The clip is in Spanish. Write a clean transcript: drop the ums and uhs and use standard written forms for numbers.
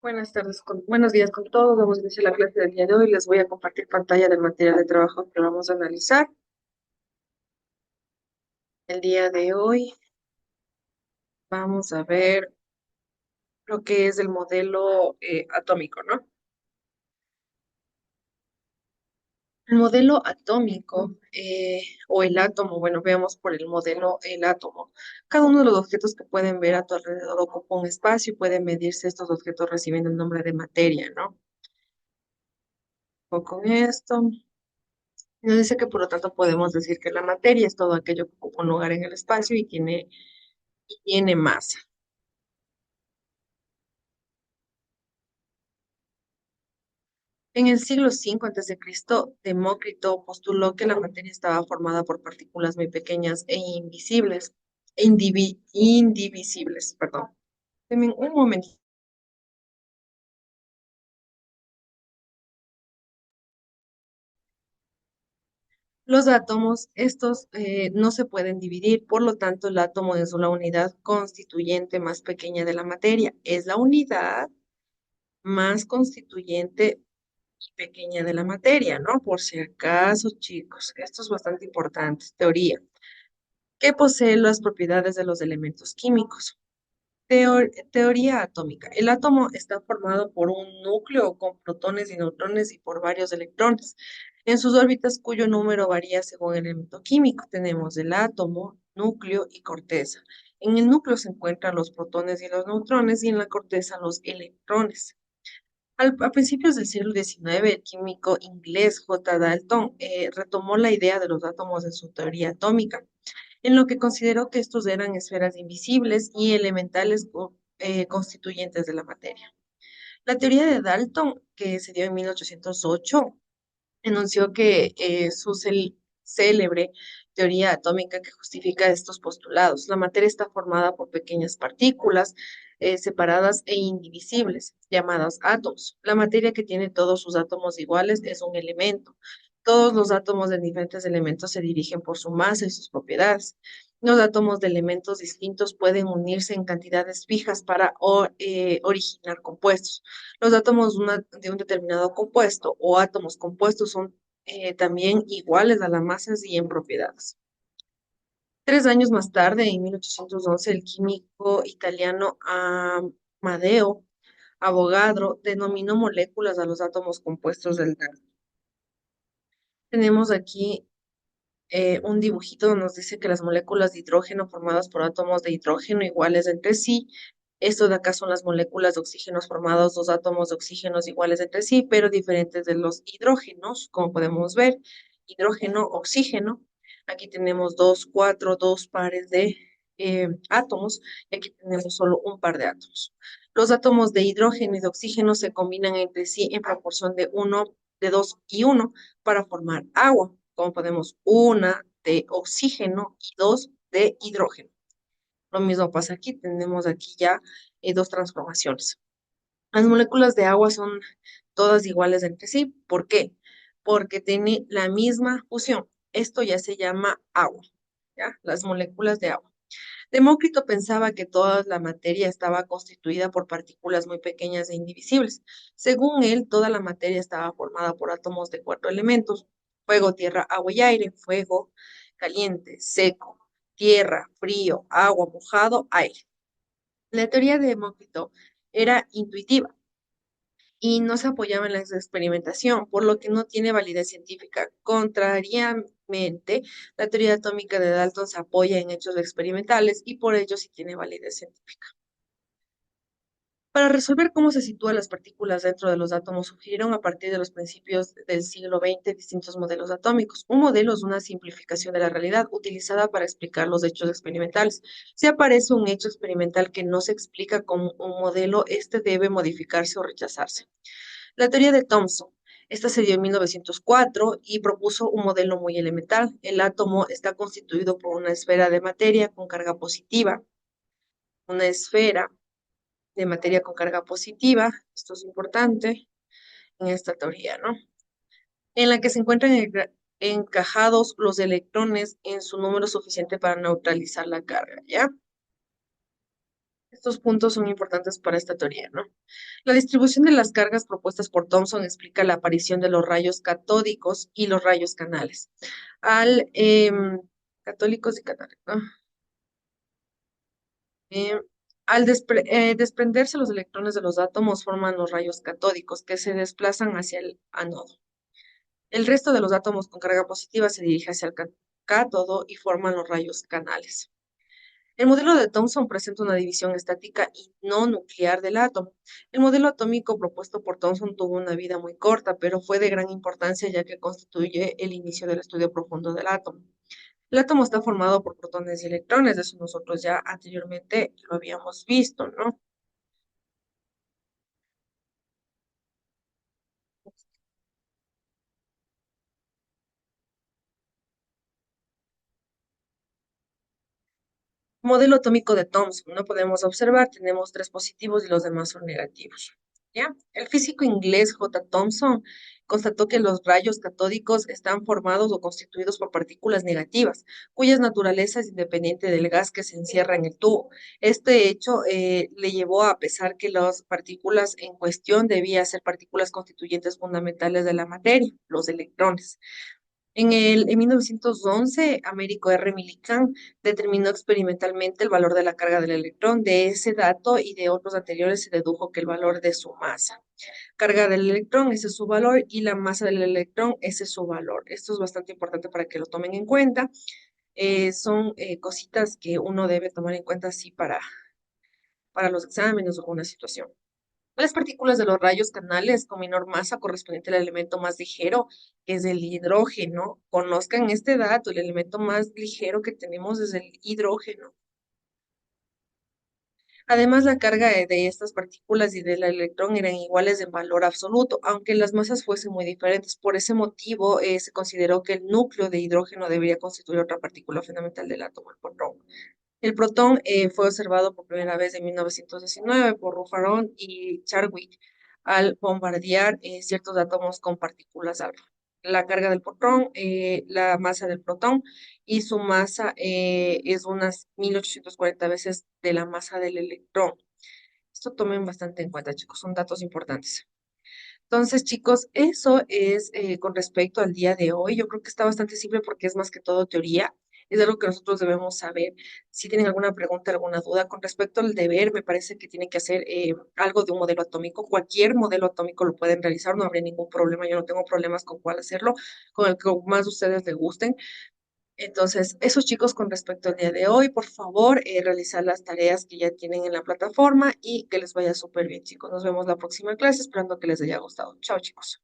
Buenos días con todos. Vamos a iniciar la clase del día de hoy. Les voy a compartir pantalla del material de trabajo que vamos a analizar. El día de hoy vamos a ver lo que es el modelo atómico, ¿no? El modelo atómico o el átomo, bueno, veamos por el modelo el átomo. Cada uno de los objetos que pueden ver a tu alrededor ocupa un espacio y pueden medirse estos objetos recibiendo el nombre de materia, ¿no? O con esto. Nos dice que por lo tanto podemos decir que la materia es todo aquello que ocupa un lugar en el espacio y tiene masa. En el siglo V a.C., Demócrito postuló que la materia estaba formada por partículas muy pequeñas e invisibles, indivisibles, perdón. Denme un momento. Los átomos, estos no se pueden dividir, por lo tanto, el átomo es la unidad constituyente más pequeña de la materia. Es la unidad más constituyente pequeña de la materia, ¿no? Por si acaso, chicos, esto es bastante importante. Teoría. ¿Qué posee las propiedades de los elementos químicos? Teoría atómica. El átomo está formado por un núcleo con protones y neutrones y por varios electrones. En sus órbitas, cuyo número varía según el elemento químico, tenemos el átomo, núcleo y corteza. En el núcleo se encuentran los protones y los neutrones y en la corteza los electrones. A principios del siglo XIX, el químico inglés J. Dalton retomó la idea de los átomos en su teoría atómica, en lo que consideró que estos eran esferas invisibles y elementales constituyentes de la materia. La teoría de Dalton, que se dio en 1808, enunció que célebre teoría atómica que justifica estos postulados. La materia está formada por pequeñas partículas separadas e indivisibles, llamadas átomos. La materia que tiene todos sus átomos iguales es un elemento. Todos los átomos de diferentes elementos se dirigen por su masa y sus propiedades. Los átomos de elementos distintos pueden unirse en cantidades fijas para originar compuestos. Los átomos de un determinado compuesto o átomos compuestos son también iguales a la masa y en propiedades. 3 años más tarde, en 1811, el químico italiano Amadeo Avogadro denominó moléculas a los átomos compuestos del gas. Tenemos aquí un dibujito donde nos dice que las moléculas de hidrógeno formadas por átomos de hidrógeno iguales entre sí. Esto de acá son las moléculas de oxígenos formados, dos átomos de oxígenos iguales entre sí, pero diferentes de los hidrógenos, como podemos ver. Hidrógeno, oxígeno. Aquí tenemos dos pares de átomos, y aquí tenemos solo un par de átomos. Los átomos de hidrógeno y de oxígeno se combinan entre sí en proporción de uno, de 2 y uno para formar agua, como podemos una de oxígeno y dos de hidrógeno. Lo mismo pasa aquí, tenemos aquí ya dos transformaciones. Las moléculas de agua son todas iguales entre sí. ¿Por qué? Porque tienen la misma fusión. Esto ya se llama agua, ¿ya? Las moléculas de agua. Demócrito pensaba que toda la materia estaba constituida por partículas muy pequeñas e indivisibles. Según él, toda la materia estaba formada por átomos de 4 elementos: fuego, tierra, agua y aire. Fuego, caliente, seco; tierra, frío; agua, mojado; aire. La teoría de Demócrito era intuitiva y no se apoyaba en la experimentación, por lo que no tiene validez científica. Contrariamente, la teoría atómica de Dalton se apoya en hechos experimentales y por ello sí tiene validez científica. Para resolver cómo se sitúan las partículas dentro de los átomos, surgieron a partir de los principios del siglo XX distintos modelos atómicos. Un modelo es una simplificación de la realidad utilizada para explicar los hechos experimentales. Si aparece un hecho experimental que no se explica con un modelo, este debe modificarse o rechazarse. La teoría de Thomson. Esta se dio en 1904 y propuso un modelo muy elemental. El átomo está constituido por una esfera de materia con carga positiva, una esfera de materia con carga positiva, esto es importante en esta teoría, ¿no? En la que se encuentran encajados los electrones en su número suficiente para neutralizar la carga, ¿ya? Estos puntos son importantes para esta teoría, ¿no? La distribución de las cargas propuestas por Thomson explica la aparición de los rayos catódicos y los rayos canales. Al católicos y canales, ¿no? Em, al desprenderse los electrones de los átomos forman los rayos catódicos que se desplazan hacia el ánodo. El resto de los átomos con carga positiva se dirige hacia el cátodo y forman los rayos canales. El modelo de Thomson presenta una división estática y no nuclear del átomo. El modelo atómico propuesto por Thomson tuvo una vida muy corta, pero fue de gran importancia ya que constituye el inicio del estudio profundo del átomo. El átomo está formado por protones y electrones, de eso nosotros ya anteriormente lo habíamos visto, ¿no? Modelo atómico de Thomson, no podemos observar, tenemos tres positivos y los demás son negativos. ¿Ya? El físico inglés J. Thomson constató que los rayos catódicos están formados o constituidos por partículas negativas, cuyas naturaleza es independiente del gas que se encierra en el tubo. Este hecho le llevó a pensar que las partículas en cuestión debían ser partículas constituyentes fundamentales de la materia, los electrones. En 1911, Américo R. Millikan determinó experimentalmente el valor de la carga del electrón. De ese dato y de otros anteriores se dedujo que el valor de su masa. Carga del electrón, ese es su valor, y la masa del electrón, ese es su valor. Esto es bastante importante para que lo tomen en cuenta. Son cositas que uno debe tomar en cuenta así para los exámenes o una situación. Las partículas de los rayos canales con menor masa correspondiente al elemento más ligero, que es el hidrógeno. Conozcan este dato, el elemento más ligero que tenemos es el hidrógeno. Además, la carga de estas partículas y del electrón eran iguales en valor absoluto, aunque las masas fuesen muy diferentes. Por ese motivo, se consideró que el núcleo de hidrógeno debería constituir otra partícula fundamental del átomo, el protón. El protón fue observado por primera vez en 1919 por Rutherford y Chadwick al bombardear ciertos átomos con partículas alfa. La carga del protón, la masa del protón y su masa es unas 1840 veces de la masa del electrón. Esto tomen bastante en cuenta, chicos, son datos importantes. Entonces, chicos, eso es con respecto al día de hoy. Yo creo que está bastante simple porque es más que todo teoría. Es algo que nosotros debemos saber. Si tienen alguna pregunta, alguna duda con respecto al deber, me parece que tienen que hacer algo de un modelo atómico. Cualquier modelo atómico lo pueden realizar, no habría ningún problema. Yo no tengo problemas con cuál hacerlo, con el que más ustedes les gusten. Entonces, esos chicos con respecto al día de hoy, por favor, realizar las tareas que ya tienen en la plataforma y que les vaya súper bien, chicos. Nos vemos la próxima clase, esperando que les haya gustado. Chao, chicos.